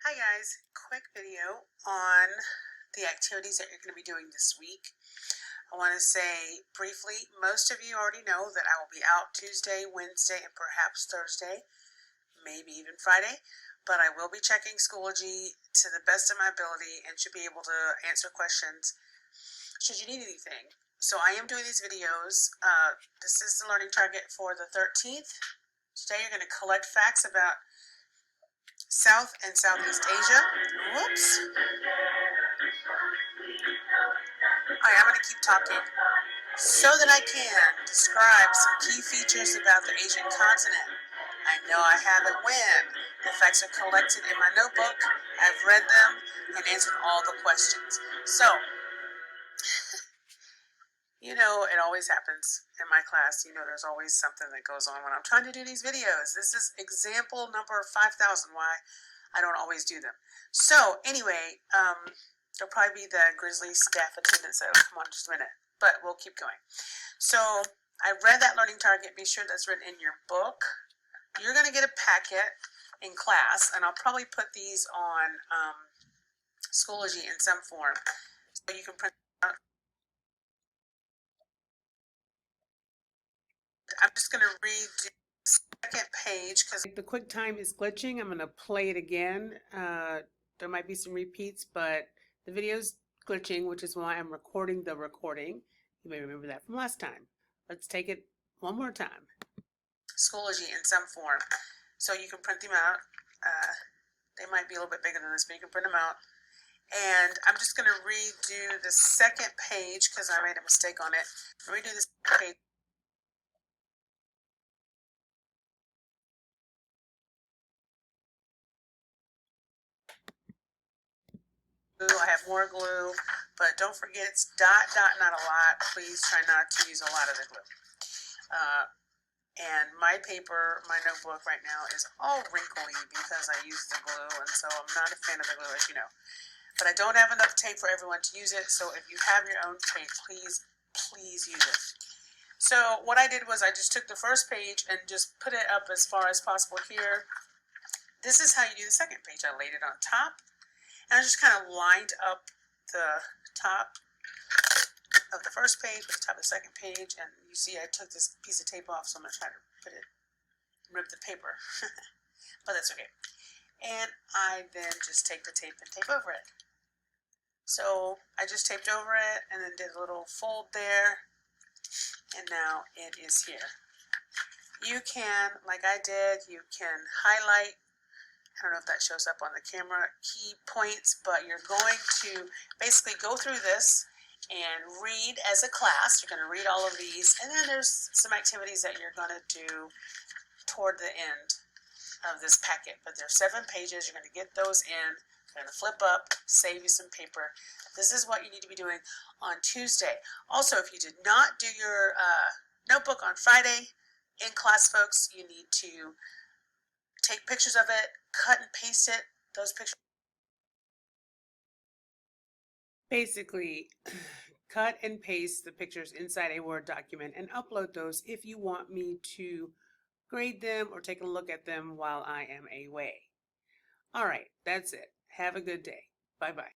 Hi guys, quick video on the activities that you're going to be doing this week. I want to say briefly, most of you already know that I will be out Tuesday, Wednesday, and perhaps Thursday, maybe even Friday, but I will be checking Schoology to the best of my ability and should be able to answer questions should you need anything. So I am doing these videos. This is the learning target for the 13th. Today you're going to collect facts about South and Southeast Asia. Whoops. Alright, I'm going to keep talking so that I can describe some key features about the Asian continent. I know I have it when the facts are collected in my notebook. I've read them and answered all the questions. So, you know, it always happens in my class. You know, there's always something that goes on when I'm trying to do these videos. This is example number 5,000 why I don't always do them. So, anyway, there'll probably be the Grizzly staff attendance that'll come on in just a minute, but we'll keep going. So, I read that learning target. Be sure that's written in your book. You're going to get a packet in class, and I'll probably put these on Schoology in some form so you can print out. I'm just going to read the second page because the QuickTime is glitching. I'm going to play it again. There might be some repeats, but the video's glitching, which is why I'm recording the recording. You may remember that from last time. Let's take it one more time. Schoology in some form. So you can print them out. They might be a little bit bigger than this, but you can print them out. And I'm just going to redo the second page because I made a mistake on it. Redo this page. I have more glue, but don't forget it's dot, not a lot. Please try not to use a lot of the glue. And my paper, my notebook right now is all wrinkly because I use the glue, and so I'm not a fan of the glue, as you know. But I don't have enough tape for everyone to use it, so if you have your own tape, please use it. So what I did was I just took the first page and just put it up as far as possible here. This is how you do the second page. I laid it on top. And I just kind of lined up the top of the first page with the top of the second page. And you see I took this piece of tape off, so I'm going to try to rip the paper. But that's okay. And I then just take the tape and tape over it. So I just taped over it and then did a little fold there. And now it is here. You can, like I did, you can highlight. I don't know if that shows up on the camera, key points, but you're going to basically go through this and read as a class. You're going to read all of these, and then there's some activities that you're going to do toward the end of this packet. But there's 7 pages. You're going to get those in. You're going to flip up, save you some paper. This is what you need to be doing on Tuesday. Also, if you did not do your notebook on Friday in class, folks, you need to take pictures of it, cut and paste it, those pictures. Basically, cut and paste the pictures inside a Word document and upload those if you want me to grade them or take a look at them while I am away. All right, that's it. Have a good day. Bye-bye.